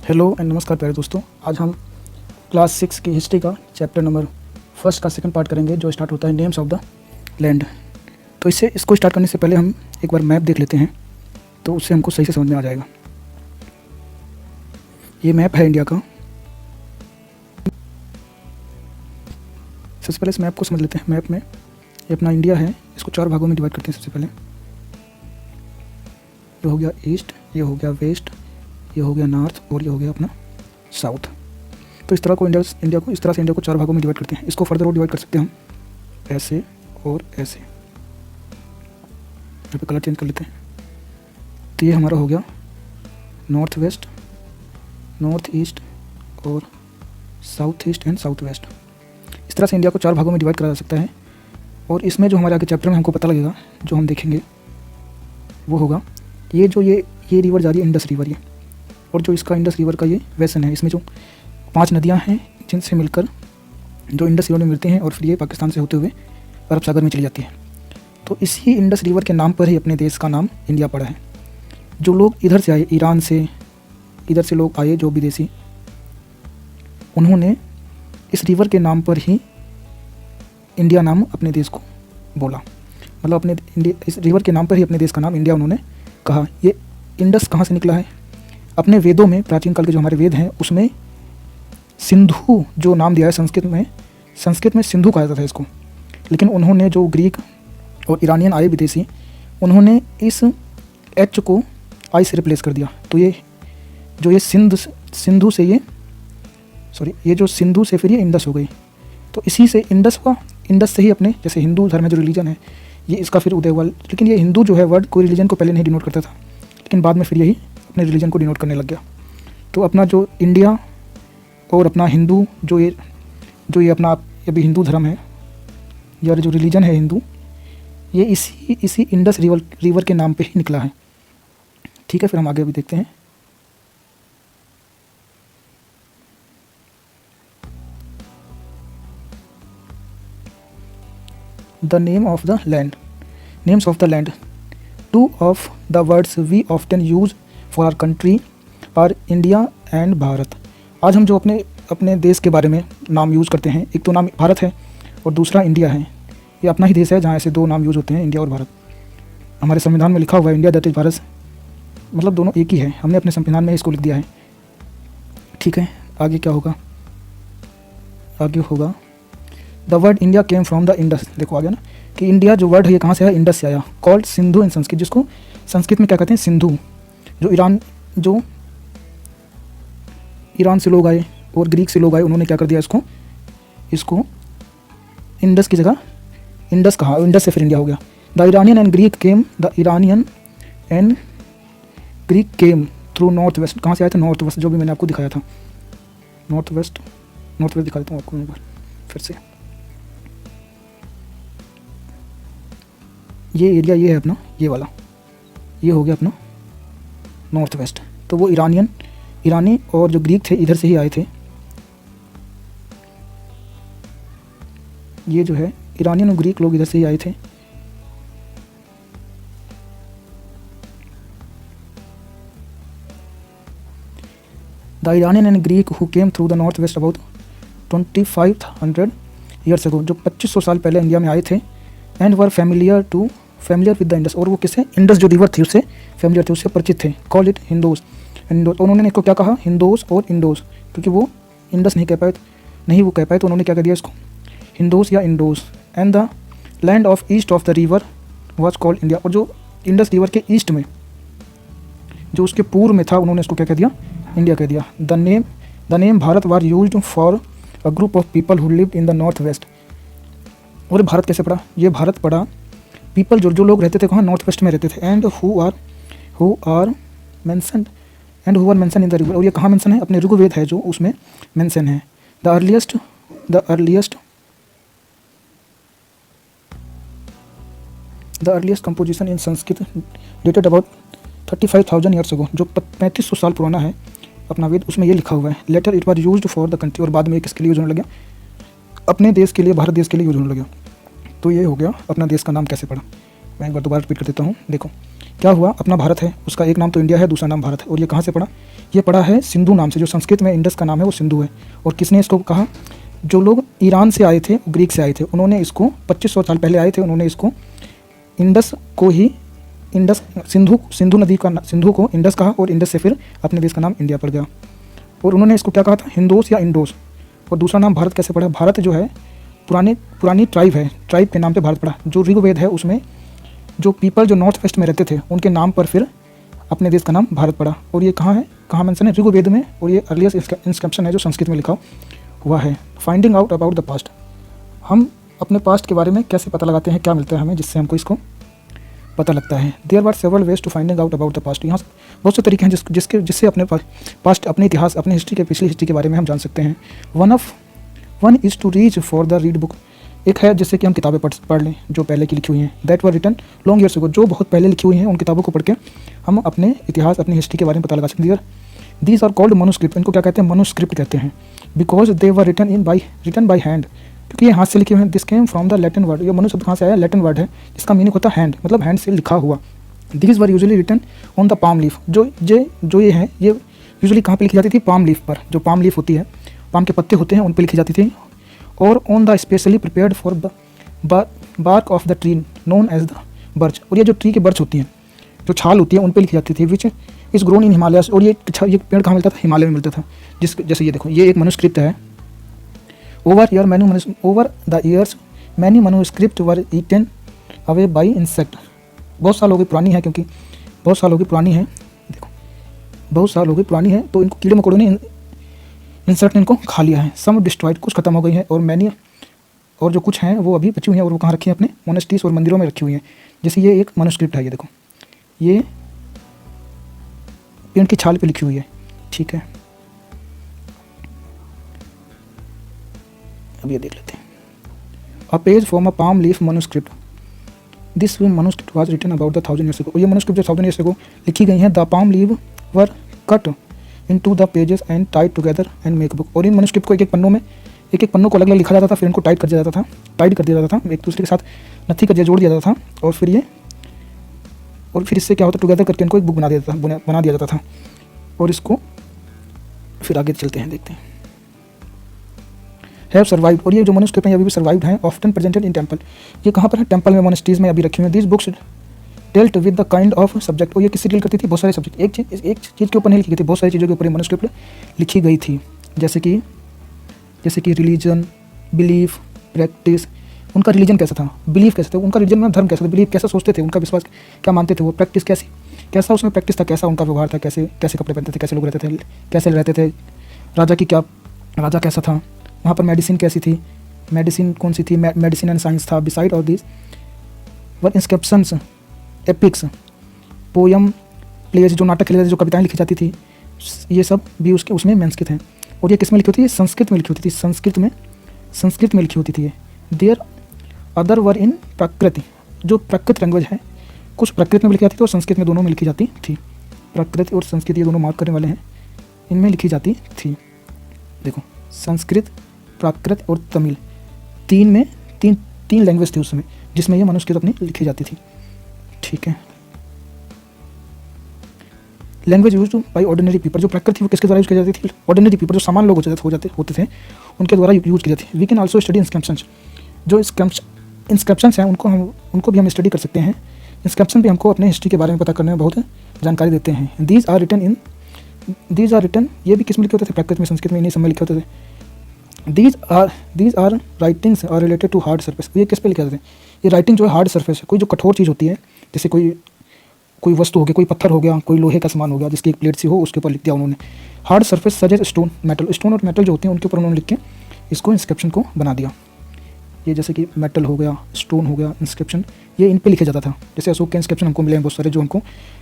Hello and नमस्कार प्यारे दोस्तों। आज हम क्लास 6 की हिस्ट्री का चैप्टर नंबर फर्स्ट का सेकंड पार्ट करेंगे, जो स्टार्ट होता है नेम्स ऑफ द लैंड। तो इसको स्टार्ट करने से पहले हम एक बार मैप देख लेते हैं, तो उससे हमको सही से समझ में आ जाएगा। ये मैप है इंडिया का। सबसे पहले इस मैप को समझ लेते हैं। मैप में ये अपना इंडिया है, इसको 4 भागों में डिवाइड करते हैं। सबसे पहले ये हो गया ईस्ट, ये हो गया वेस्ट, ये हो गया नॉर्थ और ये हो गया अपना साउथ। तो इस तरह को इंडिया को 4 भागों में डिवाइड करते हैं। इसको फर्दर और डिवाइड कर सकते हैं हम ऐसे और ऐसे। यहाँ पे कलर चेंज कर लेते हैं। तो ये हमारा हो गया नॉर्थ वेस्ट, नॉर्थ ईस्ट और south east and south west. इस तरह से इंडिया को 4 भागों में डिवाइड करा जा सकता है। और इसमें जो हमारे आगे चैप्टर में हमको पता लगेगा, जो हम देखेंगे वो होगा ये रिवर जा रही है इंडस रिवर, ये और जो इसका इंडस रिवर का ये वैसन है। इसमें जो 5 नदियां हैं जिनसे मिलकर जो इंडस रिवर में मिलती हैं और फिर ये पाकिस्तान से होते हुए अरब सागर में चली जाती है। तो इसी इंडस रिवर के नाम पर ही अपने देश का नाम इंडिया पड़ा है। जो लोग इधर से आए, ईरान से, इधर से लोग आए जो विदेशी, उन्होंने इस रिवर के नाम पर ही इंडिया नाम अपने देश को बोला। मतलब इस रिवर के नाम पर ही अपने देश का नाम इंडिया उन्होंने कहा। ये इंडस कहाँ से निकला है? अपने वेदों में, प्राचीन काल के जो हमारे वेद हैं, उसमें सिंधु जो नाम दिया है संस्कृत में सिंधु कहा जाता था इसको। लेकिन उन्होंने, जो ग्रीक और ईरानियन आए विदेशी, उन्होंने इस एच को आई से रिप्लेस कर दिया। तो ये सिंधु से फिर ये इंडस हो गई। तो इसी से इंडस हुआ। इंडस से ही अपने, जैसे हिंदू धर्म में जो रिलीजन है, ये इसका फिर उदय हुआ। लेकिन ये हिंदू जो है वर्ड कोई रिलीजन को पहले नहीं डिनोट करता था, लेकिन बाद में फिर यही अपने रिलीजन को डिनोट करने लग गया। तो अपना जो इंडिया और अपना हिंदू जो ये अपना अभी हिंदू धर्म है, या जो रिलीजन है हिंदू, ये इसी इंडस रिवर के नाम पे ही निकला है। ठीक है, फिर हम आगे अभी देखते हैं। The name of the land, names of the land. 2 of the words we often use for our country are India and Bharat. आज हम जो अपने देश के बारे में नाम यूज़ करते हैं, एक तो नाम भारत है और दूसरा इंडिया है। ये अपना ही देश है जहाँ ऐसे 2 नाम यूज़ होते हैं, इंडिया और भारत। हमारे संविधान में लिखा हुआ है इंडिया दैट इज़ भारत, मतलब दोनों एक ही है। हमने अपने संविधान में इसको लिख दिया है। ठीक है, आगे क्या होगा? आगे होगा the word India came from the Indus. देखो आ गया ना कि इंडिया जो वर्ड है ये कहाँ से आया? इंडस से आया। कॉल्ड सिंधु इन संस्कृत, जिसको संस्कृत में क्या कहते हैं? सिंधु। जो ईरान से लोग आए और ग्रीक से लोग आए, उन्होंने क्या कर दिया? इसको इंडस की जगह इंडस कहा। इंडस से फिर इंडिया हो गया। The Iranian and Greek came through north west. कहाँ से आया था? नॉर्थ वेस्ट, जो भी मैंने आपको दिखाया था। नॉर्थ वेस्ट दिखा देता हूँ आपको एक बार फिर से। ये एरिया ये है अपना, ये वाला, ये हो गया अपना नॉर्थ वेस्ट। तो वो ईरानी और जो ग्रीक थे इधर से ही आए थे। ये जो है ईरानियन और ग्रीक लोग इधर से ही आए थे। The Iranian and Greek who came through the north west about 2500 years ago, जो 2500 साल पहले इंडिया में आए थे। And were familiar with the Indus, और वो किससे? इंडस जो रिवर थी उससे फैमिलियर थे, उससे परिचित थे। Call it Hindus. उन्होंने इसको क्या कहा? हिंदूज और इंडोज, क्योंकि वो इंडस नहीं कह पाए, तो उन्होंने क्या कर दिया इसको? हिंदूज या indoors. And the land of east of the river was called India, और जो इंडस रिवर के ईस्ट में, जो उसके पूर्व में था, उन्होंने इसको क्या कह दिया? इंडिया कह दिया। The name Bharat war used for a group of people who lived in the north west. और भारत कैसे पड़ा? ये भारत पड़ा पीपल जो लोग रहते थे कहाँ? नॉर्थ वेस्ट में रहते थे। And who are mentioned in the river, और ये कहाँ मेंशन है? अपने ऋग्वेद है जो उसमें मेंशन है। The earliest composition in Sanskrit dated about 35,000 years ago, जो 3500 साल पुराना है अपना वेद, उसमें ये लिखा हुआ है। Letter it was used for the country, और बाद में किसके लिए यूज होने लगा? अपने देश के लिए, भारत देश के लिए यूज होने लगा। तो ये हो गया अपना देश का नाम कैसे पड़ा। मैं एक बार दोबारा रिपीट कर देता हूँ। देखो, क्या हुआ, अपना भारत है, उसका एक नाम तो इंडिया है, दूसरा नाम भारत है। और ये कहाँ से पड़ा, ये पड़ा है सिंधु नाम से, जो संस्कृत में इंडस का नाम है वो सिंधु है। और किसने इसको कहा, जो लोग ईरान से आए थे, ग्रीक से आए थे, उन्होंने इसको 2500 साल पहले आए थे, उन्होंने इसको इंडस को ही इंडस सिंधु नदी का सिंधु को इंडस कहा, और इंडस से फिर अपने देश का नाम इंडिया पड़ गया। और उन्होंने इसको क्या कहा था, हिंदोस या इंडोस। और दूसरा नाम भारत कैसे पड़ा, भारत जो है पुरानी ट्राइब है, ट्राइब के नाम पे भारत पड़ा। जो ऋग्वेद है उसमें जो पीपल जो नॉर्थ वेस्ट में रहते थे उनके नाम पर फिर अपने देश का नाम भारत पड़ा। और ये कहाँ है, कहाँ मेंशन है, ऋग्वेद में। और ये अर्लीस्ट इंस्क्रिप्शन है जो संस्कृत में लिखा हुआ है। Finding out about the past, हम अपने पास्ट के बारे में कैसे पता लगाते हैं, क्या मिलता है हमें जिससे हमको इसको पता लगता है। There are several ways to finding out about the past, यहाँ बहुत से तरीके हैं जिससे अपने पास्ट, अपने इतिहास, अपने हिस्ट्री के पिछली हिस्ट्री के बारे में हम जान सकते हैं। One is to reach for the read book, एक है जिससे कि हम किताबें पढ़ लें जो पहले की लिखी हुई हैं। That were written long years ago, जो बहुत पहले लिखी हुई हैं, उन किताबों को पढ़ के हम अपने इतिहास, अपनी हिस्ट्री के बारे में पता लगा सकते हैं। दीज आर कॉल्ड मनुस्क्रिप्ट, इनको क्या कहते हैं, मनुस्क्रिप्ट कहते हैं। Because they were written by hand, क्योंकि ये हाथ से लिखे हुए हैं। This came from the Latin word, ये मनु शब्द कहाँ से आया, लैटिन वर्ड है, जिसका मीनिंग होता है हैंड, मतलब हैंड से लिखा हुआ। These were usually written on the palm leaf, जो ये है, ये यूजुअली कहाँ पे लिखी जाती थी, पाम लीफ पर। जो पाम लीफ होती है, पाम के पत्ते होते हैं, उन पर लिखी जाती थी। और on the specially prepared for bark of the tree known as the birch, और ये जो ट्री की बर्च होती हैं, जो छाल होती है, उन पर लिखी जाती थी। Which is grown in Himalaya, और ये पेड़ कहाँ मिलता था, हिमालय में मिलता था। जैसे ये देखो, ये एक मनुस्क्रिप्ट है। Over the years many manuscript were eaten away by insect, बहुत साल हो गई पुरानी है, क्योंकि बहुत साल हो गई पुरानी है, देखो बहुत साल हो गई पुरानी है, तो इनको कीड़े मकोड़ों ने, इंसेक्ट ने इनको खा लिया है। सम डिस्ट्रॉयड, कुछ खत्म हो गई है, और मैनी, और जो कुछ हैं वो अभी बची हुई हैं, और वो कहाँ रखी हैं, अपने मोनेस्ट्रीज और मंदिरों में रखी हुई हैं। जैसे ये एक मनुस्क्रिप्ट है, ये देखो, ये पेड़ की छाल पे लिखी हुई है, ठीक है। अब ये देख लेते हैं, a page from a palm leaf manuscript, this manuscript was written about the 1000 years ago, ये मनुस्क्रिप्ट जो 1000 ईयर्स अगो लिखी गई हैं। The palm leave were cut into the pages and tied together and make book, और इन manuscript को एक एक पन्नों को अलग अलग लिखा जाता था, फिर इनको टाइट कर दिया जाता था, एक दूसरे के साथ नथी कर दिया, जोड़ दिया जाता था, और फिर इससे क्या होता, टुगेदर करके इनको एक बुक बना दिया जाता था। और इसको फिर आगे चलते हैं, देखते हैं। हैव सर्वाइव्ड, और ये जो मनुस्क्रिप्ट हैं अभी भी सर्वाइव्ड हैं। ऑफ्टन प्रेजेंटेड इन टेम्पल, ये कहाँ पर है, टेम्पल में, मोनेस्ट्रीज में अभी रखी हुई हैं। This books dealt with the kind of subject, और ये किससे डील करती थी, बहुत सारे सब्जेक्ट, एक चीज़ के ऊपर नहीं लिखी गई थी, बहुत सारी चीज़ों के ऊपर मनुस्क्रिप्ट लिखी गई थी। जैसे कि रिलीजन, बिलीफ, प्रैक्टिस, उनका रिलीजन कैसा था, बिलीफ कैसा था, उनका रिलीजन में धर्म कैसा था, बिलीफ कैसा सोचते थे, उनका विश्वास क्या मानते थे वो, प्रैक्टिस कैसा उसमें प्रैक्टिस था, कैसा उनका व्यवहार था, कैसे कपड़े पहनते थे, कैसे लोग रहते थे, कैसे रहते थे, राजा कैसा था, वहाँ पर मेडिसिन कैसी थी, मेडिसिन कौन सी थी, मेडिसिन एंड साइंस था। Beside all this were inscriptions, epics, poem, plays, जो नाटक खेले जाते, जो कविताएं लिखी जाती थी, ये सब भी उसमें मेंस्कृत हैं। और ये किस में लिखी होती थी, संस्कृत में लिखी होती थी, संस्कृत में लिखी होती थी। देयर अदर वर इन प्राकृत, जो प्राकृत लैंग्वेज है, कुछ प्राकृत में लिखी जाती थी और संस्कृत में, दोनों में लिखी जाती थी। प्राकृत और संस्कृत ये दोनों मार्क करने वाले हैं, इनमें लिखी जाती थी। देखो, संस्कृत, प्राकृत और तमिल, तीन लैंग्वेज थी उस समय जिसमें ये मनुस्क्रिप्ट अपनी लिखी जाती थी, ठीक है। Language use by ordinary people, जो प्राकृत थी वो किसके द्वारा यूज की जाती थी, ऑर्डिनरी पीपल, जो सामान्य लोग होते थे, उनके द्वारा यूज की जाती है। We can also study inscriptions, जो इंस्क्रिप्शंस हैं उनको भी हम स्टडी कर सकते हैं। इंस्क्रिप्शन भी हमको अपने हिस्ट्री के बारे में पता करने में बहुत जानकारी देते हैं। दीज आर रिटन, ये भी किस में लिखे होते थे, प्राकृत में, संस्कृत में, इन्हीं सब में लिखे होते थे। These are writings are related to hard surface, ये किस पे लिखे होते थे, ये राइटिंग जो है हार्ड सरफेस है, कोई जो कठोर चीज़ होती है, जैसे कोई वस्तु हो गया, कोई पत्थर हो गया, कोई लोहे का सामान हो गया, जिसकी एक प्लेट सी हो, उसके ऊपर लिख दिया उन्होंने। Hard surface such as stone और मेटल जो होते हैं, उनके ऊपर उन्होंने लिख के इसको इंस्क्रिप्शन को बना दिया। ये जैसे कि मेटल हो गया, स्टोन हो गया, इंस्क्रिप्शन, ये इन पे लिखा जाता था। जैसे अशोक के इंस्क्रिप्शन हमको मिले हैं बहुत सारे, जो हमको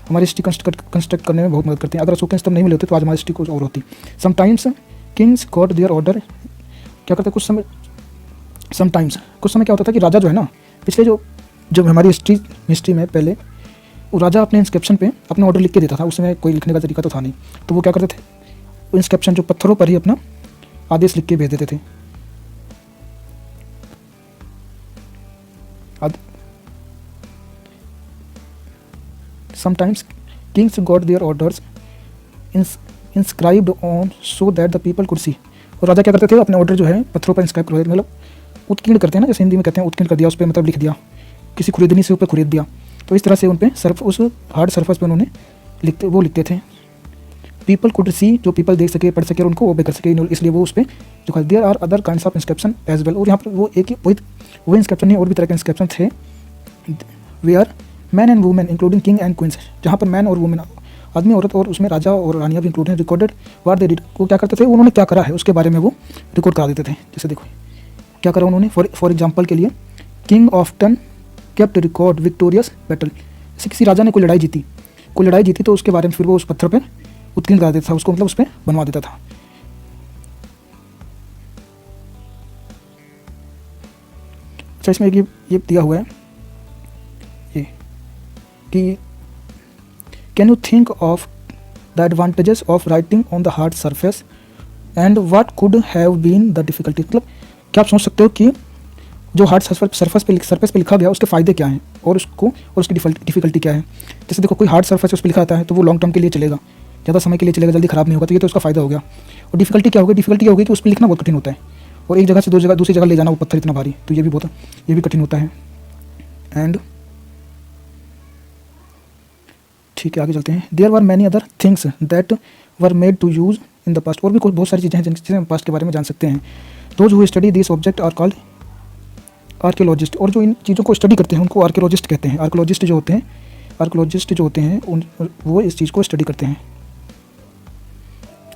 हमारी हिस्ट्री कंस्ट्रक्ट करने में बहुत मदद करते हैं। अगर अशोक के इंस्क्रिप्शन नहीं मिले होते तो आज हमारी हिस्ट्री कुछ और होती। Sometimes kings got their order, क्या करते कुछ समय क्या होता था कि राजा जो है ना, पिछले जो हमारी हिस्ट्री में पहले वो राजा अपने इंस्क्रिप्शन पे अपना ऑर्डर लिख के देता था। उस समय कोई लिखने का तरीका तो था नहीं, तो वो क्या करते थे, वो इंस्क्रिप्शन जो पत्थरों पर ही अपना आदेश लिख के भेज देते थे। Sometimes kings got there orders inscribed on so that the people could see. और राजा क्या करते थे, अपने ऑर्डर जो है पत्थरों पर इंस्क्राइब करते, मतलब उत्कीर्ण करते हैं ना, जैसे हिंदी में कहते हैं उत्कीर्ण कर दिया, उस पर मतलब लिख दिया, किसी खुरीदनी से ऊपर खुरीद दिया। तो इस तरह से उन पर उस हार्ड सरफेस पर उन्होंने लिखते थे। पीपल कुड सी, जो पीपल देख सके, पढ़ सके और उनको ओबे कर सके, इसलिए वो उस पर जो है। There are other kinds of inscription as well. और यहाँ पर वो एक ही वही इंस्क्रिप्शन नहीं, और भी तरह के इंस्क्रिप्शन थे। Where man and women including king and queens, जहाँ पर मैन और वुमेन, आदमी औरत और उसमें राजा और रानियाँ भी इंक्लूड हैं। रिकॉर्डेड वाट दे डिड, वो क्या करते थे, उन्होंने क्या करा है उसके बारे में वो रिकॉर्ड करा देते थे। जैसे देखो क्या करा उन्होंने, फॉर एग्जाम्पल के लिए king often kept record victorious battle. जैसे किसी राजा ने कोई लड़ाई जीती तो उसके बारे में फिर वो उस पत्थर पर उत्कीर्ण करा देता था उसको, मतलब उस पर बनवा देता था। अच्छा, इसमें ये दिया हुआ है ये कि can you think of the advantages of writing on the hard surface and what could have been the difficulty. मतलब क्या आप सोच सकते हो कि जो हार्ड सरफेस पे लिखा गया उसके फ़ायदे क्या हैं और उसकी डिफिकल्टी क्या है। जैसे देखो कोई हार्ड सरफेस उस पर लिखा आता है तो वो लॉन्ग टर्म के लिए चलेगा, ज़्यादा समय के लिए चलेगा, जल्दी ख़राब नहीं होगा, तो ये तो उसका फ़ायदा हो गया। और डिफिकल्टी क्या होगी कि उस पर लिखना बहुत कठिन होता है, और एक जगह से दूसरी जगह ले जाना वो पत्थर इतना भारी, तो ये भी कठिन होता है। एंड ठीक है, आगे चलते हैं। There were many other things that were made to use in the past. और भी बहुत सारी चीज़ें हैं जिनसे हम पास्ट के बारे में जान सकते हैं। Those who study this object are called archaeologist. और जो इन चीज़ों को स्टडी करते हैं उनको आर्कियोलॉजिस्ट कहते हैं। आर्कियोलॉजिस्ट जो होते हैं वो इस चीज़ को स्टडी करते हैं,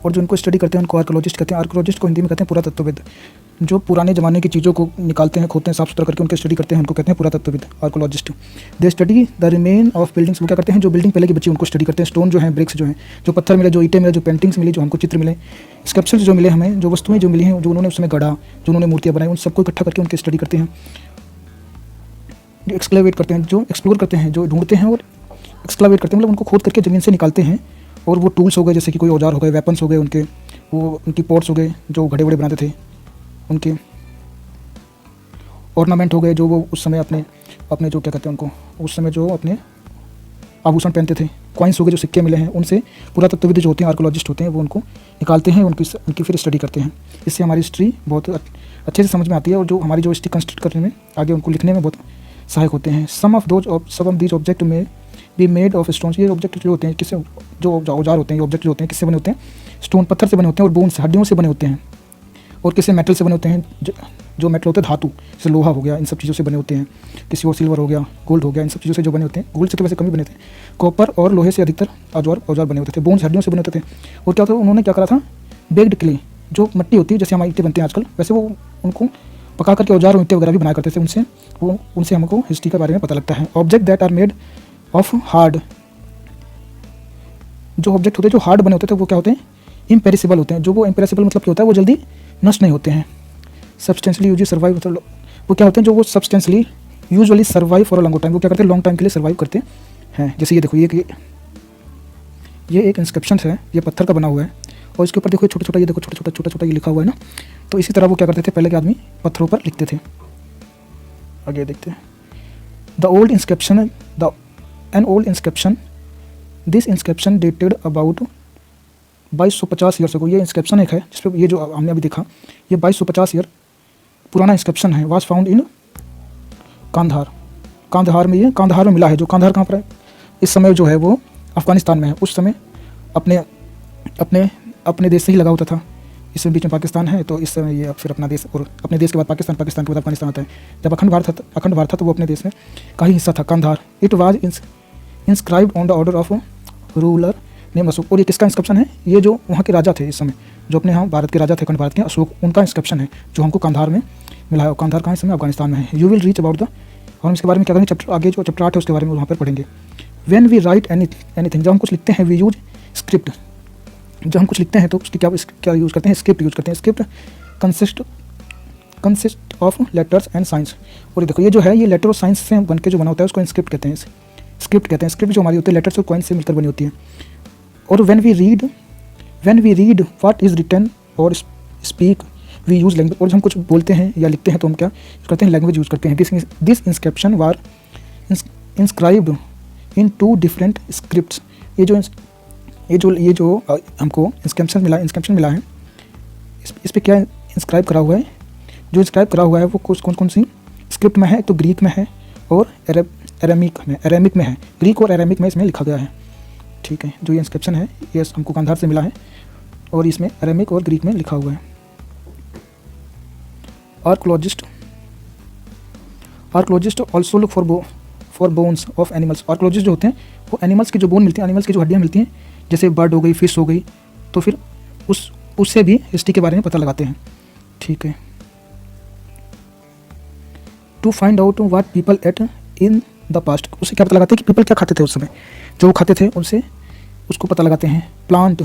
और जो इनको स्टडी करते हैं उनको आर्कियोलॉजिस्ट कहते हैं। आर्कियोलॉजिस्ट को हिंदी में कहते हैं पुरातत्वविद। जो पुराने ज़माने की चीज़ों को निकालते हैं, खोदते हैं, साफ सुथरा करके उनके स्टडी करते हैं, उनको कहते हैं पुरातत्वविद, archaeologist. They study the remain of buildings. वो क्या करते हैं, जो बिल्डिंग पहले की बची उनको स्टडी करते हैं। स्टोन जो है, ब्रिक्स जो हैं, जो पत्थर मिले, जो ईंटें मिले, जो पेंटिंग्स मिली, जो हमको चित्र मिले, स्कल्पचर्स जो मिले हमें, जो वस्तुएं जो मिली हैं, जो उन्होंने उस समय गढ़ा, जो उन्होंने मूर्तियाँ बनाई, उन सबको इकट्ठा करके उनकी स्टडी करते हैं। एक्सक्लेवेट करते हैं, जो एक्सप्लोर करते हैं, जो ढूंढते हैं और एक्सक्लेवेट करते हैं, मतलब उनको खोद करके ज़मीन से निकालते हैं। और वो टूल्स हो गए, जैसे कि कोई औजार हो गए, वेपन्स हो गए उनके, वो उनकी पॉट्स हो गए जो घड़े वड़े बनाते थे, उनके ऑर्नामेंट हो गए जो वो उस समय अपने जो क्या कहते हैं उनको, उस समय जो अपने आभूषण पहनते थे, कॉइन्स हो गए, जो सिक्के मिले हैं, उनसे पुरातत्वविद जो होते हैं, आर्कियोलॉजिस्ट होते हैं, वो उनको निकालते हैं, उनकी फिर स्टडी करते हैं। इससे हमारी हिस्ट्री बहुत अच्छे से समझ में आती है, और जो हमारी जो हिस्ट्री कंस्ट्रक्ट करने में, आगे उनको लिखने में बहुत सहायक होते हैं। सम ऑफ दीज ऑब्जेक्ट में बी मेड ऑफ स्टोन्स। ये ऑब्जेक्ट जो होते हैं किससे, जो औजार होते हैं, ये ऑब्जेक्ट जो होते हैं किससे बने होते हैं, स्टोन, पत्थर से बने होते हैं, और बोन से, हड्डियों से बने होते हैं। और किसी मेटल से बने होते हैं, जो मेटल होते हैं धातु, जैसे लोहा हो गया, इन सब चीज़ों से बने होते हैं। किसी और सिल्वर हो गया, गोल्ड हो गया, इन सब चीज़ों से जो बने होते हैं। गोल्ड से वैसे कम ही बने थे। कॉपर और लोहे से अधिकतर औजार बने होते थे। बोन्स हड्डियों से बने होते थे। और क्या होता है, उन्होंने क्या करा था, बेक्ड क्ले, जो मिट्टी होती है, जैसे हमारी ईंटें बनते हैं आजकल, वैसे वो उनको पका करके औजार और ईंटें वगैरह भी बनाया करते थे। उनसे हमको हिस्ट्री के बारे में पता लगता है। Object that are made of hard, जो ऑब्जेक्ट होते हैं जो हार्ड बने होते थे, वो क्या होते हैं, इम्पेरिसिबल होते हैं। जो वो इम्पेरिसिबल मतलब क्या होता है, वो जल्दी नष्ट नहीं होते हैं। सब्सटेंशियली यूजली सर्वाइव, मतलब वो क्या होते हैं, जो वो substantially usually survive for a long time, वो क्या करते हैं, लॉन्ग टाइम के लिए सर्वाइव करते हैं। जैसे ये देखो, ये एक इंस्क्रिप्शन है, ये पत्थर का बना हुआ है, और इसके ऊपर देखो छोटा छोटा ये लिखा हुआ है ना। तो इसी तरह वो क्या करते थे, पहले के आदमी पत्थरों पर लिखते थे। आगे देखते हैं। An old inscription, this inscription dated about 2250 years ago. ये इंस्क्रिप्शन एक है जिसपे ये जो हमने अभी देखा, ये 2250 ईयर पुराना इंस्क्रिप्शन है। वाज फाउंड इन कांधार में, ये कांधार में मिला है। जो कांधार कहाँ पर है, इस समय जो है वो अफगानिस्तान में है। उस समय अपने देश से ही लगा होता था। इस बीच में पाकिस्तान है, तो इस समय ये फिर अपना देश, और अपने देश के बाद पाकिस्तान के बाद अफगानिस्तान आता है। जब अखंड भारत था तो वो अपने देश में का ही हिस्सा था, Kandahar. It was inscribed on the order of ruler name Ashok. और ये किसका इंस्क्रिप्शन है, ये जो वहाँ के राजा थे इस समय, जो अपने यहाँ भारत के राजा थे, अखंड भारत के, अशोक, उनका इंस्क्रिप्शन है जो हमको कांधार में मिला है। कांधार कहाँ इस समय अफगानिस्तान में है। You will reach about the, और हम इसके बारे में क्या करेंगे, चैप्टर आगे जो चैप्टर 8 है उसके बारे में वहाँ पर पढ़ेंगे। व्हेन वी राइट एनीथिंग, जब हम कुछ लिखते हैं, वी यूज स्क्रिप्ट। जब हम कुछ लिखते हैं तो उसकी क्या यूज़ करते हैं, स्क्रिप्ट यूज़ करते हैं। Script consist of letters and science. और ये देखो, ये जो है, ये लेटर और साइंस से बन के जो बना होता है उसको स्क्रिप्ट कहते हैं। स्क्रिप्ट जो हमारी होती है लेटर्स और कॉइन्स से मिलकर बनी होती है। और when we read what is written और स्पीक, वी यूज़ लैंग्वेज। और जब हम कुछ बोलते हैं या लिखते हैं तो हम क्या करते हैं, लैंग्वेज यूज़ करते हैं। This inscription war inscribed in 2 different scripts. ये जो हमको इंस्क्रिप्शन मिला है, इस पे क्या इंस्क्राइब करा हुआ है? जो इंस्क्राइब करा हुआ है वो कौन कौन सी स्क्रिप्ट में है? तो ग्रीक में है और एरामिक में है। ग्रीक और एरामिक में इसमें लिखा गया है, ठीक है। जो ये इंस्क्रिप्शन है ये हमको कांधार से मिला है और इसमें एरामिक और ग्रीक में लिखा हुआ है। Archaeologist also look for bones of animals. Archaeologist जो होते हैं वो एनिमल्स की जो बोन मिलती हैं, एनिमल्स की जो हड्डियाँ मिलती हैं, जैसे बर्ड हो गई, फिश हो गई, तो फिर उससे भी हिस्ट्री के बारे में पता लगाते हैं, ठीक है। To find out what people ate in the past, उससे क्या पता लगाते हैं कि पीपल क्या खाते थे उस समय, जो खाते थे उनसे उसको पता लगाते हैं। Plant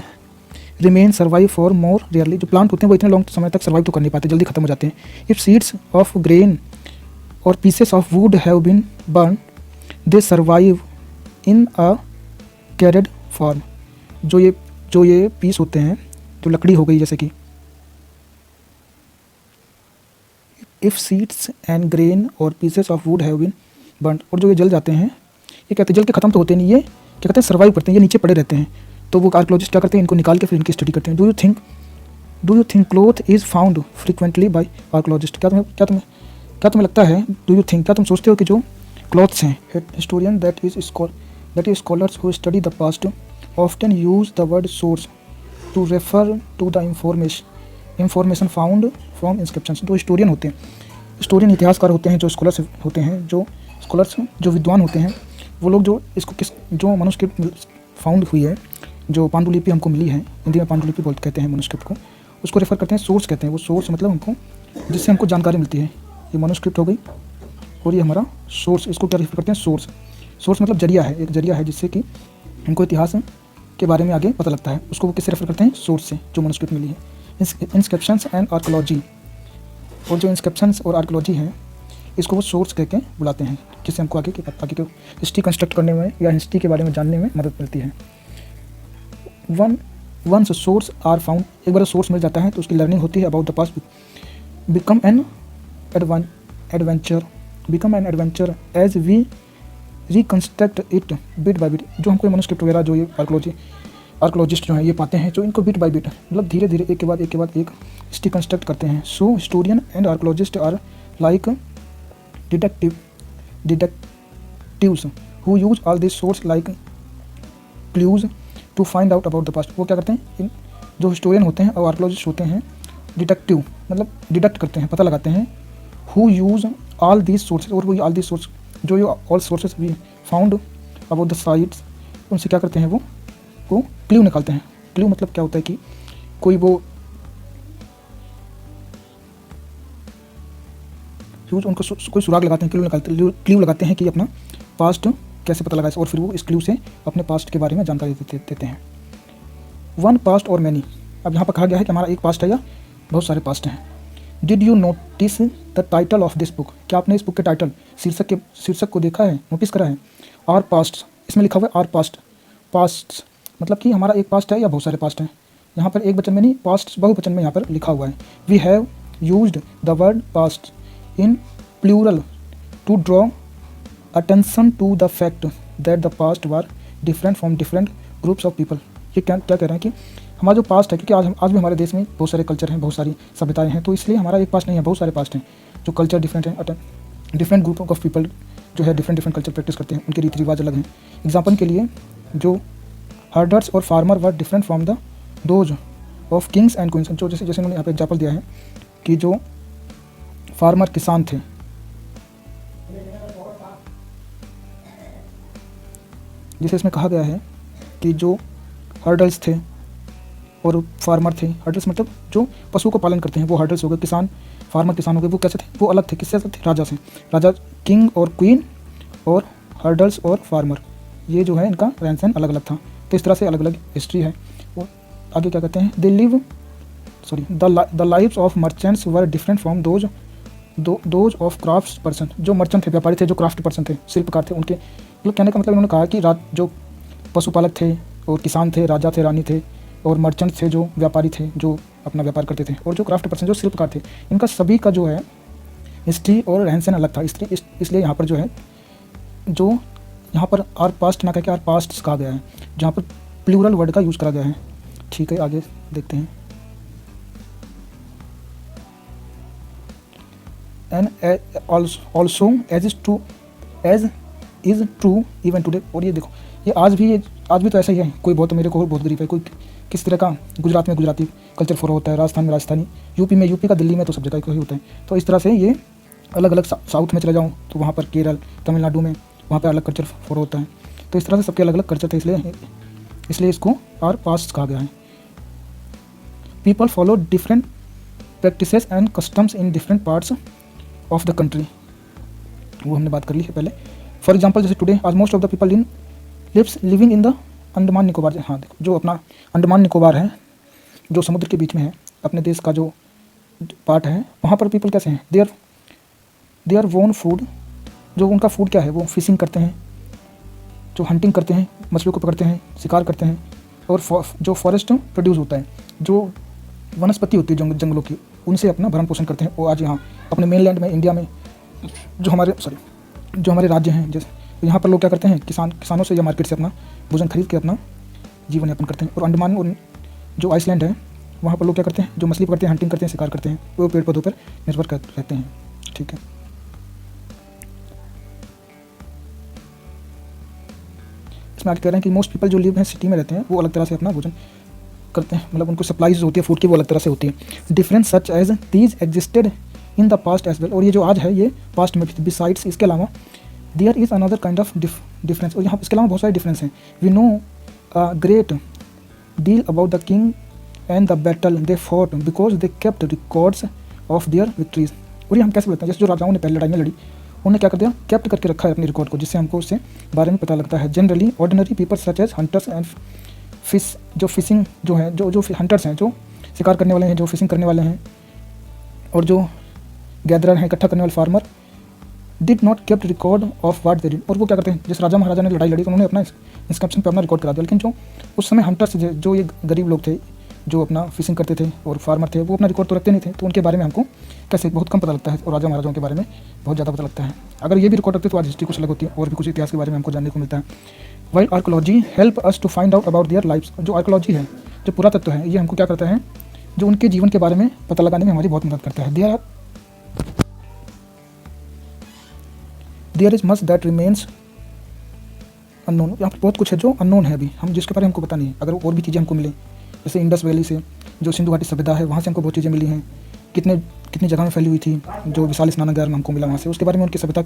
remain survive for more rarely, जो प्लांट होते हैं वो इतने लॉन्ग समय तक सर्वाइव तो कर नहीं पाते, जल्दी खत्म हो जाते हैं। इफ सीड्स ऑफ ग्रेन और pieces of wood have been burn they survive in a charred form, जो ये पीस होते हैं, जो लकड़ी हो गई जैसे कि, इफ़ सीड्स एंड ग्रेन और pieces of wood have been burn, और जो ये जल जाते हैं, ये कहते हैं जल के ख़त्म तो होते नहीं, ये क्या कहते हैं सर्वाइव करते हैं, ये नीचे पड़े रहते हैं। तो वो आर्कोलॉजिस्ट क्या करते हैं, इनको निकाल के फिर इनकी स्टडी करते हैं। Do you think cloth is found frequently by archaeologist, क्या तुम्हें लगता है, क्या तुम सोचते हो कि जो क्लॉथ्स हैं, historian that is scholars who study the past often use the word source to refer to the information found from inscriptions. जो हिस्टोरियन होते हैं, हिस्टोरियन इतिहासकार होते हैं, जो स्कॉलर्स होते हैं, जो विद्वान होते हैं, वो लोग जो जो मनुस्क्रिप्ट फाउंड हुई है, जो पांडुलिपि हमको मिली है, हिंदी में पांडुलिपि कहते हैं मनुस्क्रिप्ट को, उसको रेफर करते हैं सोर्स कहते हैं। वो सोर्स मतलब हमको जिससे हमको जानकारी मिलती है, ये मनुस्क्रिप्ट हो गई और ये हमारा सोर्स, इसको क्या रेफर करते हैं, सोर्स मतलब जरिया है, एक जरिया है जिससे कि हमको इतिहास के बारे में आगे पता लगता है। उसको वो किससे रेफर करते हैं, सोर्स से, जो मनुस्क्रिप्ट मिली है। इंस्क्रिप्शंस एंड आर्कोलॉजी, और जो इंस्क्रिप्शंस और आर्कोलॉजी है इसको वो सोर्स कह के बुलाते हैं, जिससे हमको आगे की हिस्ट्री कंस्ट्रक्ट करने में या हिस्ट्री के बारे में जानने में मदद मिलती है। वंस सोर्स आर फाउंड, एक बार सोर्स मिल जाता है तो उसकी लर्निंग होती है about the past, become an adventure as we reconstruct it bit by bit. जो हमको मनुस्क्रिप्ट वगैरह जो ये आर्कोलॉजिस्ट जो है ये पाते हैं, जो इनको बिट बाई बिट मतलब धीरे धीरे एक के बाद एक हिस्ट्री कंस्ट्रक्ट करते हैं। So historian and archaeologist are like detectives who use all this source like clues to find out about the past. वो क्या करते हैं, जो हिस्टोरियन होते हैं और आर्कोलॉजिस्ट होते हैं, डिटेक्टिव मतलब डिडक्ट करते हैं, पता लगाते हैं। Who use all these sources, और वो ऑल दीज सोर्स जो all sources we found about the sites, उनसे क्या करते हैं, वो क्लू निकालते हैं। क्लू मतलब क्या होता है कि कोई वो उनको कोई सुराग लगाते हैं, क्लू लगाते हैं कि अपना पास्ट कैसे पता लगाए, और फिर वो इस क्लू से अपने पास्ट के बारे में जानकारी देते हैं। वन पास्ट और मैनी, अब यहाँ पर कहा गया है कि हमारा एक पास्ट है या बहुत सारे पास्ट हैं। Did you notice the title of this book, क्या आपने इस बुक के टाइटल शीर्षक को देखा है, नोटिस करा है। आर पास्ट, इसमें लिखा हुआ है आर पास्ट मतलब कि हमारा एक पास्ट है या बहुत सारे पास्ट हैं। यहाँ पर एक वचन में नहीं, पास्ट बहुवचन में यहाँ पर लिखा हुआ है। We have used the word past in plural to draw attention to the fact that the past were different from different groups of people. ये क्या कह रहे हैं कि हमारा जो पास्ट है, क्योंकि आज भी हमारे देश में बहुत सारे कल्चर हैं, बहुत सारी सभ्यताएं हैं, तो इसलिए हमारा एक पास्ट नहीं है, बहुत सारे पास्ट हैं। जो कल्चर डिफरेंट हैं, डिफरेंट ग्रुप ऑफ पीपल जो है डिफरेंट कल्चर प्रैक्टिस करते हैं, उनके रीति रिवाज अलग हैं। एग्जाम्पल के लिए जो हर्डर्स और farmer were different from the those of Kings and queen's. जो जैसे उन्होंने यहाँ पे एग्जाम्पल दिया है कि जो फार्मर किसान थे, जैसे इसमें कहा गया है कि जो हर्डल्स थे और फार्मर थे, हर्डल्स मतलब जो पशु को पालन करते हैं वो हर्डल्स हो गए, फार्मर किसान हो गए, वो कैसे थे, वो अलग थे, किससे थे, राजा से। राजा किंग और क्वीन और हर्डल्स और फार्मर, ये जो है इनका रहन सहन अलग अलग था। तो इस तरह से अलग अलग हिस्ट्री है। और आगे क्या कहते हैं, the lives of merchants were different from those of craft person. जो मर्चेंट थे, व्यापारी थे, जो क्राफ्ट पर्सन थे, शिल्पकार थे, उनके मतलब कहने का मतलब इन्होंने कहा कि जो पशुपालक थे और किसान थे, राजा थे, रानी थे, और मर्चेंट थे जो व्यापारी थे, जो अपना व्यापार करते थे, और जो क्राफ्ट पर्सन जो शिल्पकार थे, इनका सभी का जो है हिस्ट्री और रहन सहन अलग था। इसलिए यहाँ पर जो है जो यहाँ पर आर पास्ट ना कह के आर पास्ट कहा गया है, जहाँ पर प्लूरल वर्ड का यूज़ करा गया है। ठीक है, आगे देखते हैं। And also as is true even today. और ये देखो, ये आज भी तो ऐसा ही है। कोई बहुत मेरे को बहुत गरीब है, कोई किस तरह का गुजरात में गुजराती कल्चर फॉलो होता है, राजस्थान में राजस्थानी, यूपी में यूपी का, दिल्ली में तो सब जगह का ही होता है। तो इस तरह से ये अलग अलग, साउथ में चले जाऊँ तो वहाँ पर केरल, तमिलनाडु में वहाँ पर अलग कल्चर फॉलो होता है। तो इस तरह से सबके अलग अलग कल्चर थे, इसलिए इसको आर पास्ट कहा गया है। People follow different practices and customs in different parts of the country, वो हमने बात कर ली है पहले। फॉर एग्जाम्पल, जैसे टुडे आज most of the people in living in the Andaman Nicobar. हाँ देखो, जो अपना अंडमान निकोबार है, जो समुद्र के बीच में है, अपने देश का जो पार्ट है, वहाँ पर पीपल कैसे हैं, देयर वोन फूड, जो उनका फूड क्या है, वो फिशिंग करते हैं, जो हंटिंग करते हैं, मछलियों को पकड़ते हैं, शिकार करते हैं, और जो फॉरेस्ट प्रोड्यूस होता है, जो वनस्पति होती है जंगलों की, उनसे अपना भरण पोषण करते हैं। वो आज यहाँ अपने मेनलैंड में, इंडिया में, जो हमारे राज्य हैं, जैसे यहाँ पर लोग क्या करते हैं, किसानों से या मार्केट से अपना भोजन खरीद के अपना जीवन यापन करते हैं। और अंडमान और जो आइसलैंड है, वहाँ पर लोग क्या करते हैं, जो मछली पकड़ते हैं, हंटिंग करते हैं, शिकार करते हैं, वो पेड़ पौधों पर निर्भर रहते हैं। ठीक है, इसमें आगे कह रहे हैं कि मोस्ट पीपल जो लिव हैं सिटी में रहते हैं, वो अलग तरह से अपना भोजन करते हैं, मतलब उनको सप्लाईज होती है फूड की, वो अलग तरह से होती है। Difference such as these existed in the past as well. और ये जो आज है, ये पास्ट में थी। बिसाइड्स, इसके अलावा, there is another kind of difference. और यहाँ इसके अलावा बहुत सारे डिफरेंस हैं। We know great deal about the king and the battle they fought because they kept records of their victories. और ये हम कैसे बोलते हैं, जैसे जो राजाओं ने पहले लड़ाई में लड़ी, उन्होंने क्या कर दिया, केप्ट करके रखा है अपने रिकॉर्ड को, जिससे हमको उससे बारे में पता लगता है। Generally ordinary people such as hunters and fish, जो फिशिंग जो है, जो हंटर्स हैं, जो शिकार करने वाले हैं, जो फिशिंग करने वाले हैं, और जो गैदरर हैं, इकट्ठा करने वाले farmer, did not kept record of what they did. और वो क्या करते हैं, जिस राजा महाराजा ने लड़ाई लड़ी तो उन्होंने अपना इंस्क्रिप्शन पे अपना रिकॉर्ड करा दिया। लेकिन जो उस समय हंटर्स, जो ये गरीब लोग थे, जो अपना फिशिंग करते थे और फार्मर थे, वो अपना रिकॉर्ड तो रखते नहीं थे। तो उनके बारे में हमको कैसे बहुत कम पता लगता है, और राजा महाराजाओं के बारे में बहुत ज़्यादा पता लगता है। अगर ये भी रिकॉर्ड रखते तो आज हिस्ट्री कुछ अलग होती है, और भी कुछ इतिहास के बारे में हमको जानने को मिलता है। While archaeology help us to find out about their lives. जो आर्कोलॉजी है, जो पुरातत्व है, ये हमको क्या करता है, जो उनके जीवन के बारे में पता लगाने में हमारी बहुत मदद करता है। There is much that remains unknown. यहाँ पर बहुत कुछ है जो अननोन है अभी, हम जिसके बारे में हमको पता नहीं है। अगर और भी चीज़ें हमको मिलें, जैसे इंडस वैली से जो सिंधु घाटी सभ्यता है, वहाँ से हमको बहुत चीज़ें मिली हैं, कितनी जगह में फैली हुई थी, जो विशाल स्नानागार में हमको मिला, वहाँ से उसके बारे में उनकी सभ्यता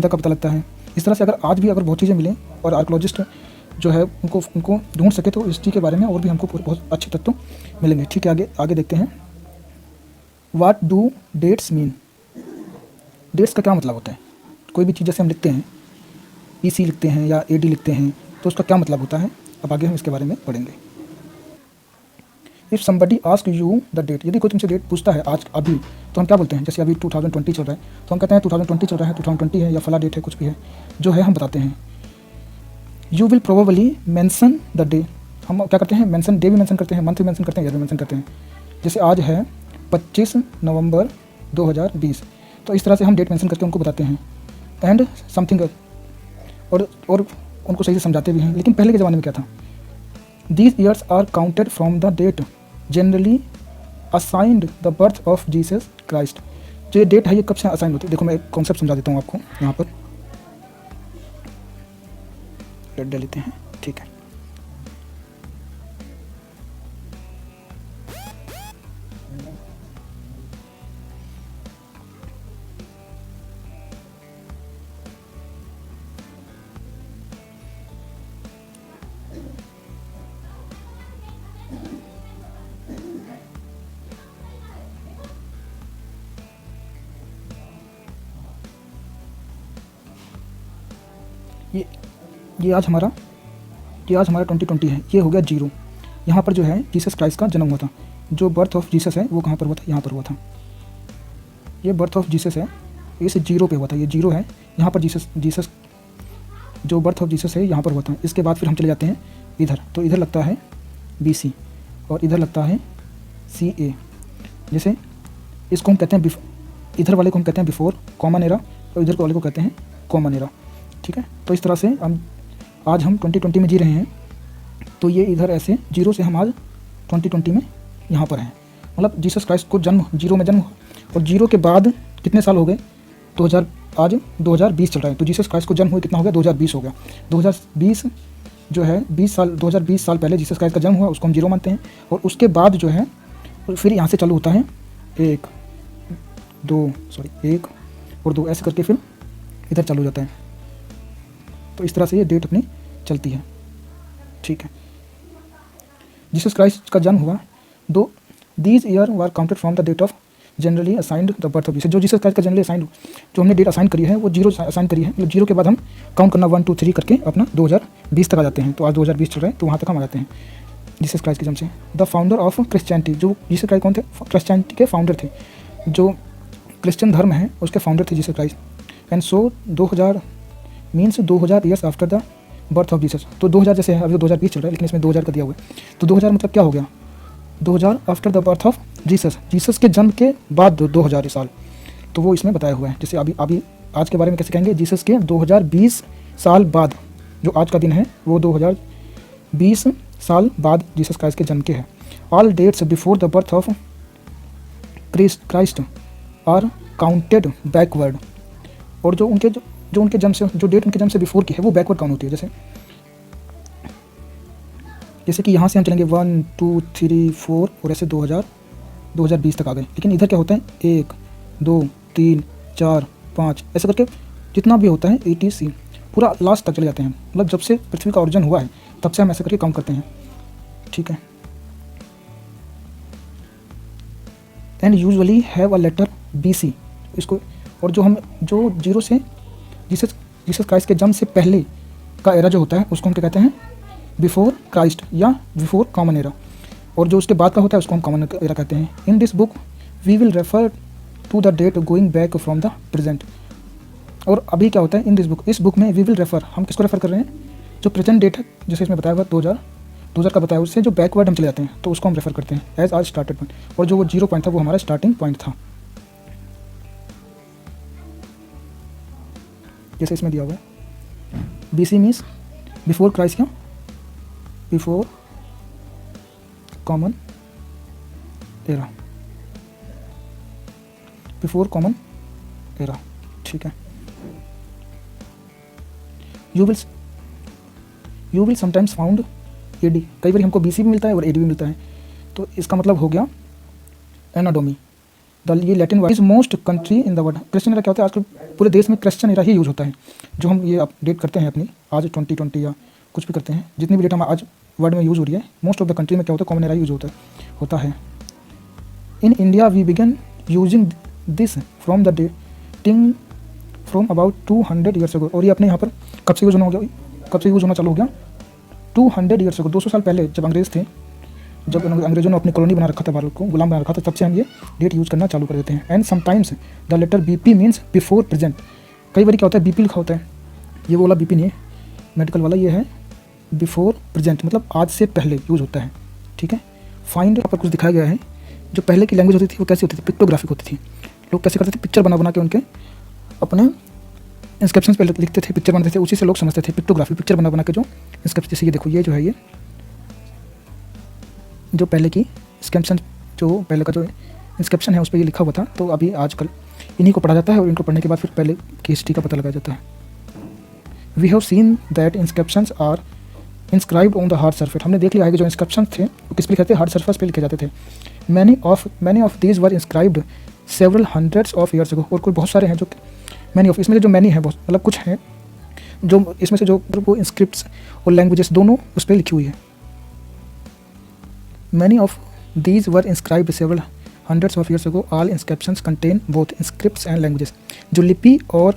का पता लगता है। इस तरह से अगर आज भी अगर बहुत चीज़ें मिलें और आर्कोलॉजिस्ट जो है उनको ढूंढ सके, तो हिस्ट्री के बारे में और भी हमको बहुत अच्छे तत्व मिलेंगे। ठीक है, आगे देखते हैं। What do dates mean. Dates का क्या मतलब होता है? कोई भी चीज़ जैसे हम लिखते हैं, EC लिखते हैं या AD लिखते हैं, तो उसका क्या मतलब होता है, अब आगे हम इसके बारे में पढ़ेंगे। If somebody ask you the date, यदि कोई तुमसे डेट पूछता है आज अभी, तो हम क्या बोलते हैं? जैसे अभी 2020 चल रहा है, तो हम कहते हैं 2020 चल रहा है, 2020 है, या फला डेट है, कुछ भी है जो है हम बताते हैं। You will probably mention the day. हम क्या करते हैं, मेंशन डे भी मेंशन करते हैं, मंथ भी मेंशन करते हैं, ईयर भी मेंशन करते हैं। जैसे आज है 25 नवंबर 2020, तो इस तरह से हम डेट मेंशन करके उनको बताते हैं। एंड समथिंग, और उनको सही से समझाते भी हैं। लेकिन पहले के ज़माने में क्या था, these years are counted from the date generally assigned the birth of Jesus Christ. जो ये डेट है, ये कब से असाइन होती है? देखो मैं एक कॉन्सेप्ट समझा देता हूँ आपको। यहाँ पर डेट डाल लेते हैं, ठीक है। ये आज हमारा 2020 है, ये हो गया 0। यहाँ पर जो है जीसस क्राइस्ट का जन्म हुआ था। जो बर्थ ऑफ जीसस है वो कहाँ पर हुआ था? यहाँ पर हुआ था। ये बर्थ ऑफ जीसस है, इस 0 पे हुआ था, ये 0 है। यहाँ पर जीसस जो बर्थ ऑफ जीसस है यहाँ पर हुआ था। इसके बाद फिर हम चले जाते हैं इधर, तो इधर लगता है BC और इधर लगता है CA। जैसे इसको हम कहते हैं इधर वाले को हम कहते हैं बिफोर कॉमन एरा, और इधर वाले को कहते हैं कॉमन एरा। ठीक है। तो इस तरह से आज हम 2020 में जी रहे हैं, तो ये इधर ऐसे जीरो से हम आज 2020 में यहाँ पर हैं। मतलब जीसस क्राइस्ट को जन्म जीरो में जन्म हुआ, और जीरो के बाद कितने साल हो गए, 2000, आज 2020 चल रहा है, तो जीसस क्राइस्ट को जन्म हुए कितना हो गया, 2020 हो गया। 2020 जो है 2020 साल पहले जीसस क्राइस्ट का जन्म हुआ, उसको हम जीरो मानते हैं। और उसके बाद जो है फिर यहाँ से चालू होता है 1 और 2 ऐसे करके फिर इधर चालू हो जाता है। तो इस तरह से ये डेट अपनी चलती है, ठीक है। जीसस क्राइस्ट का जन्म हुआ, these year were counted from the date of generally assigned the birth of Jesus. जो जीसस क्राइस्ट का जनरली असाइंड, जो हमने डेट असाइन करी है वो जीरो असाइन करी है, मतलब जीरो के बाद हम काउंट करना 1 2 3 करके अपना 2020 तक आ जाते हैं। तो आज 2020 चल रहा है, तो वहाँ तक हम आ जाते हैं जीसस क्राइस्ट के जन्म से। द फाउंडर ऑफ क्रिश्चियनिटी, जो जीसस क्राइस्ट कौन थे, क्रिश्चियनिटी के फाउंडर थे, जो क्रिश्चियन धर्म है उसके फाउंडर थे Jesus Christ. And so 2000 means 2000 years after the birth of Jesus. तो 2000 जैसे है, अभी तो 2020 चल रहा है लेकिन इसमें 2000 का दिया हुआ है, तो 2000 मतलब क्या हो गया, 2000 after the birth of Jesus, Jesus के जन्म के बाद 2000 साल, तो वो इसमें बताया हुआ है। जैसे अभी आज के बारे में कैसे कहेंगे, जीसस के 2020 साल बाद, जो आज का दिन है वो 2020 साल बाद जीसस क्राइस्ट के जन्म के है। All dates before the birth of Christ are counted backward, और जो उनके जन्म से, जो डेट उनके जन्म से बिफोर की है वो बैकवर्ड काउंट होती है। जैसे कि यहाँ से हम चलेंगे 1 2 3 4 और ऐसे 2020 तक आ गए। लेकिन इधर क्या होता है, 1 2 3 4 5 ऐसे करके जितना भी होता है ETC पूरा लास्ट तक चले जाते हैं। मतलब जब से पृथ्वी का ओरिजिन हुआ है तब से हम ऐसे करके काउंट करते हैं, ठीक है। And usually have a letter BC इसको, और जो जीरो से जीसस क्राइस्ट के जन्म से पहले का एरा जो होता है उसको हम क्या कहते हैं, बिफोर क्राइस्ट या बिफोर कॉमन एरा, और जो उसके बाद का होता है उसको हम कॉमन एरा कहते हैं। In this book we will refer to the date going back from the present. और अभी क्या होता है, इन दिस बुक, इस बुक में वी विल रेफर, हम किसको रेफर कर रहे हैं, जो प्रेजेंट डेट है जैसे इसमें बताया हुआ 2000 का बताया, उससे जो बैकवर्ड हम चले जाते हैं तो उसको हम रेफर करते हैं एज आज स्टार्टेड पॉइंट। और जो वो 0 पॉइंट था वो हमारा स्टार्टिंग पॉइंट था। जैसे इसमें दिया हुआ है BC मीन्स बिफोर क्राइस्ट, क्या, before common era, before common era, ठीक है। You will sometimes found AD, कई बार हमको BC भी मिलता है और AD भी मिलता है, तो इसका मतलब हो गया एनाडोमी। ये Latin word is most country in the world. Christian era क्या होता है, आजकल पूरे देश में क्रिश्चियन एरा ही यूज होता है। जो हम ये अपडेट करते हैं अपनी आज 2020 या कुछ भी करते हैं, जितनी भी डेट हम आज वर्ल्ड में यूज़ हो रही है, मोस्ट ऑफ द कंट्री में क्या होता है, कॉमन एरा यूज होता है। In India we began using this from the dating from about 200 years ago. और ये अपने यहाँ पर कब से यूज़ होना चालू हो गया, 200 ईयर्स अगो, 200 साल पहले जब अंग्रेज़ थे, जब अंग्रेजों ने अपनी कॉलोनी बना रखा था, भारत को गुलाम बना रखा था, तब से हम ये डेट यूज़ करना चालू कर देते हैं। And sometimes the letter BP means before present. कई बार क्या होता है BP लिखा होता है, ये वाला BP नहीं है मेडिकल वाला, ये है बिफोर प्रेजेंट, मतलब आज से पहले यूज़ होता है, ठीक है। फाइंड यहाँ पर कुछ दिखाया गया है, जो पहले की लैंग्वेज होती थी वो कैसी होती थी, पिक्टोग्राफिक होती थी। लोग कैसे करते थे, पिक्चर बना के उनके अपने इंस्क्रिप्शंस पे लिखते थे, पिक्चर बनाते थे, उसी से लोग समझते थे। पिक्टोग्राफी, पिक्चर बना के जो इंस्क्रिप्शन, जैसे ये देखो, ये जो है, ये जो पहले की इंस्क्रिप्शन, जो पहले का जो इंस्क्रिप्शन है उस पर ये लिखा हुआ था। तो अभी आजकल इन्हीं को पढ़ा जाता है और इनको पढ़ने के बाद फिर पहले की हिस्ट्री का पता लगाया जाता है। We have seen that inscriptions are inscribed on the hard surface. हमने देख लिया है कि जो इंस्क्रिप्शन थे वो किस पे लिखे थे, हार्ड सरफेस पे लिखे जाते थे। Many of these were inscribed several hundreds of years ago. और कोई बहुत सारे हैं जो मैनी ऑफ, इसमें जो मैनी है मतलब कुछ हैं जो इसमें से जो वो इंस्क्रिप्ट्स और लैंग्वेजेस दोनों उस पर लिखी हुई है। Many of these were inscribed several hundreds of years ago. All inscriptions contain both inscripts and languages. जो लिपि और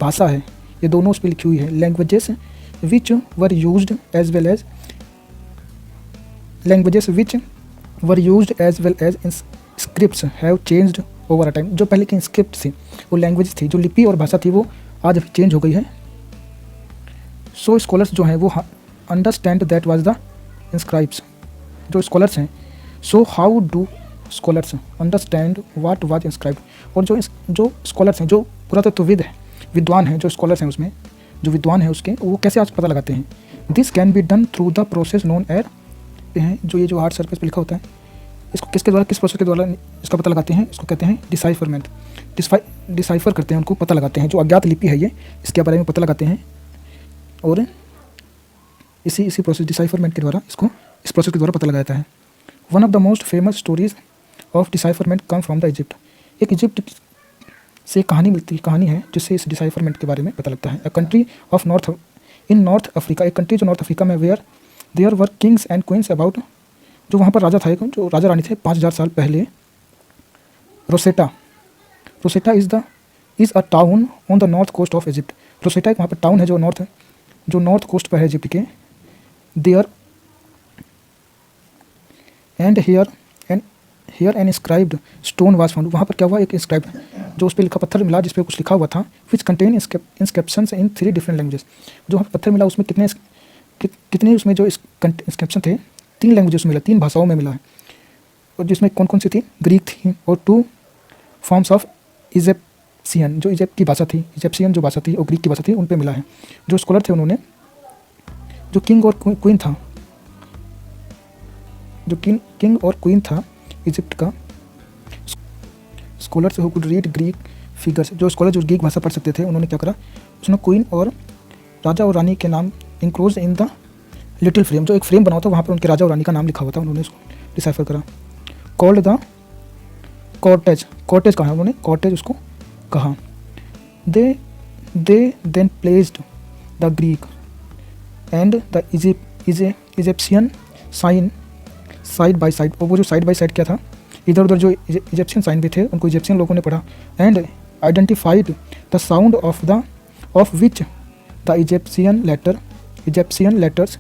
भाषा है ये दोनों उस पर लिखी हुई है। Languages which were used as well as scripts have changed over a time. जो पहले की स्क्रिप्ट थी, वो लैंग्वेज थी, जो लिपि और भाषा थी, वो आज अभी चेंज हो गई है। सो स्कॉलर्स जो हैं वो अंडरस्टैंड दैट वाज द इंस्क्राइब्स। जो स्कॉलर्स हैं, so how do scholars understand what was inscribed. और जो स्कॉलर्स हैं, जो पुरातत्वविद हैं, विद्वान हैं, जो स्कॉलर्स हैं उसमें, जो विद्वान है उसके, वो कैसे आज पता लगाते हैं? This can be done through the process known as, जो ये जो हार्ड सरफेस पे लिखा होता है, इसको किसके द्वारा, किस प्रोसेस के द्वारा इसका पता लगाते हैं? इसको कहते हैं डिसाइफरमेंट। डिसाइफर करते हैं, उनको पता लगाते हैं। जो अज्ञात लिपि है ये, इसके बारे में पता लगाते हैं और इसी प्रोसेस डिसाइफरमेंट के द्वारा इसको इस प्रोसेस के द्वारा पता लगाया जाता है। One of the most famous stories of decipherment come from the Egypt. एक इजिप्ट से कहानी है जिससे इस डिसाइफरमेंट के बारे में पता लगता है। A country of north Africa, एक कंट्री जो नॉर्थ अफ्रीका में where there were kings and queens about, जो वहाँ पर राजा था, जो राजा रानी थे 5000 साल पहले। Rosetta is a town on the north coast of Egypt. Rosetta एक वहाँ पर टाउन है जो नॉर्थ कोस्ट पर है इजिप्ट के। There and here an inscribed stone was found. वहाँ पर क्या हुआ, एक इंस्क्राइब्ड, जो उस पर लिखा पत्थर मिला जिस पे कुछ लिखा हुआ था, which contain inscriptions in 3 different languages. जो वहाँ पर पत्थर मिला उसमें कितने उसमें जो इंस्क्रिप्शन थे 3 लैंग्वेजेस में मिला, 3 भाषाओं में मिला है। और जिसमें कौन कौन सी थी? ग्रीक थी और 2 फॉर्म्स ऑफ इजिप्शियन, जो इजिप्ट की भाषा थी, इजिप्शियन जो भाषा थी और ग्रीक की भाषा थी, उन पे मिला है। जो स्कॉलर थे उन्होंने, जो किंग और क्वीन था, जो किंग और क्वीन था इजिप्ट का, scholars who could read Greek figures, जो स्कॉलर जो ग्रीक भाषा पढ़ सकते थे, उन्होंने क्या करा, उसने क्वीन और राजा और रानी के नाम enclose in the little frame, जो एक फ्रेम बना था वहाँ पर उनके राजा और रानी का नाम लिखा हुआ था, उन्होंने उसको डिसाइफर करा। कॉल्ड द कॉर्टेज कहा उन्होंने, कॉर्टेज उसको कहा। They then placed the Greek and the Egyptian sign side by side. और वो जो साइड बाय साइड क्या था, इधर उधर जो इजिप्शियन साइन भी थे उनको इजिप्शियन लोगों ने पढ़ा। And identified the sound of which the Egyptian letters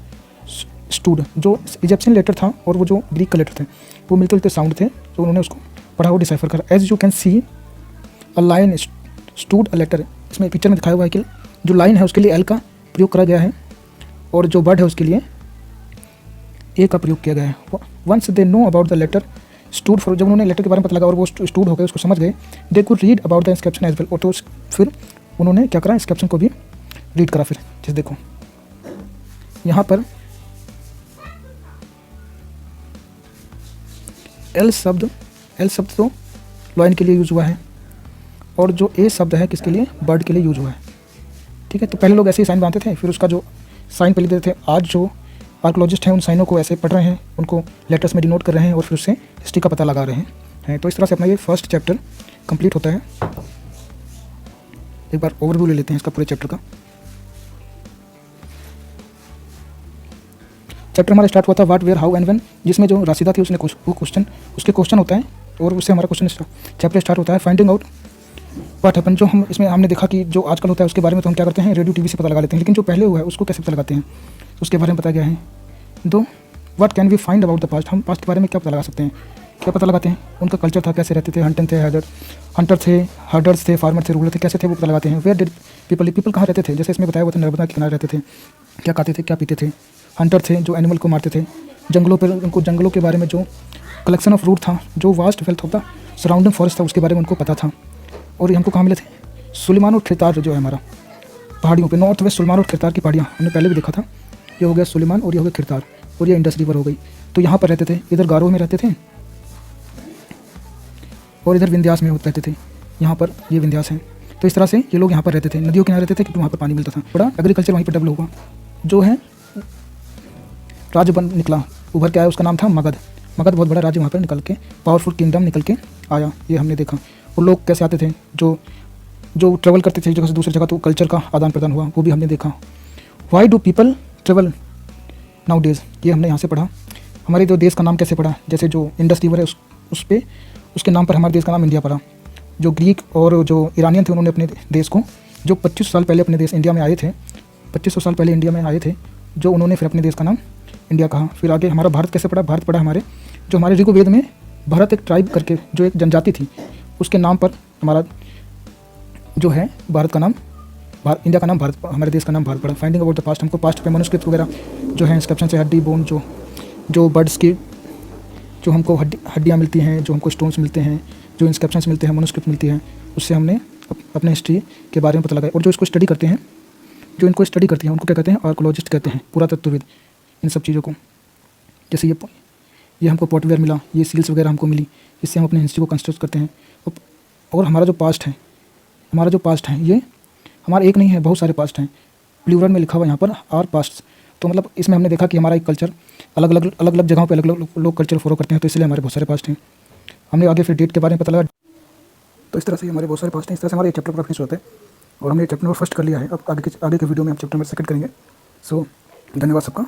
stood. जो इजिप्शियन लेटर था और वो जो ग्रीक का लेटर थे वो मिलते जुलते साउंड थे, तो उन्होंने उसको पढ़ा, वो डिसाइफर करा। As you can see a line stood a letter. इसमें पिक्चर में दिखाया हुआ है कि जो लाइन है उसके लिए एल का प्रयोग करा गया है और जो वर्ड है उसके लिए ए का प्रयोग किया गया है। Once they know about the letter stood for, जब उन्होंने लेटर के बारे में पता लगा और वो स्टूड हो गए, उसको समझ गए, they could read about the inscription as well. और तो फिर उन्होंने क्या करा, इंस्क्रिप्शन को भी रीड करा। फिर जैसे देखो यहाँ पर एल शब्द तो लॉइन के लिए यूज हुआ है और जो ए शब्द है किसके लिए, बर्ड के लिए यूज हुआ है। ठीक है, तो पहले लोग ऐसे ही साइन बनाते थे, फिर उसका जो साइन पहले देते थे। आज जो आर्कोलॉजिस्ट हैं उन साइनों को ऐसे पढ़ रहे हैं, उनको लेटर्स में डिनोट कर रहे हैं और फिर उससे हिस्ट्री का पता लगा रहे हैं। तो इस तरह से अपना ये फर्स्ट चैप्टर कंप्लीट होता है। एक बार ओवरव्यू ले लेते हैं इसका पूरे चैप्टर का। चैप्टर हमारा स्टार्ट हुआ था what, where, how and when, जिसमें जो राशिदा थी उसने उसके क्वेश्चन होता है और उससे हमारा चैप्टर स्टार्ट होता है। फाइंडिंग आउट व्हाट हैपन, जो हमने देखा कि जो आजकल होता है उसके बारे में तो हम क्या करते हैं, रेडियो टीवी से पता लगा लेते हैं, लेकिन जो पहले हुआ है उसको कैसे पता लगाते हैं, उसके बारे में पता गया है। What can we find about the past, हम पास्ट के बारे में क्या पता लगा सकते हैं, क्या पता लगाते हैं, उनका कल्चर था, कैसे रहते थे, हंटर थे, हर्डर्स थे, फार्मर थे, रूलर थे, कैसे थे वो पता लगाते हैं। वेयर डिड पीपल कहाँ रहते थे, जैसे इसमें बताया हुआ था नर्मदा के किनारे रहते थे, क्या खाते थे, क्या पीते थे। हंटर थे जो एनिमल को मारते थे। जंगलों पर उनको जंगलों के बारे में जो कलेक्शन ऑफ रूट था, जो vast wealth of the surrounding forest था उसके बारे में उनको पता था। और ये हमको कहाँ मिले थे, सुलेमान और खिरतार जो है हमारा पहाड़ियों पे, नॉर्थ वेस्ट सुलेमान और खिरतार की पहाड़ियाँ हमने पहले भी देखा था। ये हो गया सुलेमान और ये हो गया खिरतार और ये इंडस रिवर हो गई। तो यहाँ पर रहते थे, इधर गारो में रहते थे और इधर विंध्यास में रहते थे, यहाँ पर ये विंध्यास है। तो इस तरह से ये लोग यहाँ पर रहते थे, नदियों किनारे रहते थे क्योंकि वहाँ पर पानी मिलता था। बड़ा एग्रीकल्चर वहीं पर डेवलप हुआ। जो है राज्य बन निकला, उभर के आया, उसका नाम था मगध। मगध बहुत बड़ा राज्य वहाँ पर निकल के, पावरफुल किंगडम निकल के आया, ये हमने देखा। और लोग कैसे आते थे, जो ट्रेवल करते थे एक जगह से दूसरी जगह, तो कल्चर का आदान प्रदान हुआ, वो भी हमने देखा। Why do people travel now days, ये हमने यहाँ से पढ़ा। हमारे जो देश का नाम कैसे पढ़ा, जैसे जो इंडस रिवर है उसके नाम पर हमारे देश का नाम इंडिया पड़ा। जो ग्रीक और जो ईरानियन थे उन्होंने अपने देश को, जो 25 साल पहले अपने देश इंडिया में आए थे, 2500 साल पहले इंडिया में आए थे, जो उन्होंने फिर अपने देश का नाम इंडिया कहा। फिर आगे हमारा भारत कैसे पड़ा, भारत पड़ा हमारे ऋग्वेद में भारत एक ट्राइब करके जो एक जनजाति थी, उसके नाम पर हमारा जो है भारत का नाम, इंडिया का नाम भारत, हमारे देश का नाम भारत पड़ा। फाइंडिंग अबाउट द पास्ट, हमको पास्ट पे मनुस्क्रिप्ट वगैरह जो है इंस्क्रिप्शन से हड्डी बोन, जो बर्ड्स की जो हमको हड्डियाँ मिलती हैं, जो हमको स्टोन्स मिलते हैं, जो इंस्क्रिप्शन मिलते हैं, मनुस्क्रिप्ट मिलती है, उससे हमने अपने हिस्ट्री के बारे में पता लगाया। और जो इसको स्टडी करते हैं जो इनको स्टडी करती हैं उनको क्या कहते हैं, आर्कोलॉजिस्ट कहते हैं, पुरातत्वविद। इन सब चीज़ों को, जैसे ये हमको पॉटवेयर मिला, ये सील्स वगैरह हमको मिली, इससे हम अपने हिस्ट्री को कंस्ट्रक्ट करते हैं। और हमारा जो पास्ट है ये हमारा एक नहीं है, बहुत सारे पास्ट हैं। प्लूरल में लिखा हुआ यहाँ पर आर पास्ट। तो मतलब इसमें हमने देखा कि हमारा एक कल्चर अलग अलग जगहों पे अलग अलग लोग कल्चर फॉलो करते हैं, तो इसलिए हमारे बहुत सारे पास्ट हैं। हमने आगे फिर डेट के बारे में पता लगा। तो इस तरह से हमारे बहुत सारे पास्ट हैं। इस तरह से हमारे चैप्टर पूरा फिनिश होता है और हमने चैप्टर नंबर फर्स्ट कर लिया है। अब आगे के वीडियो में हम चैप्टर नंबर सेकंड करेंगे। सो धन्यवाद सबका।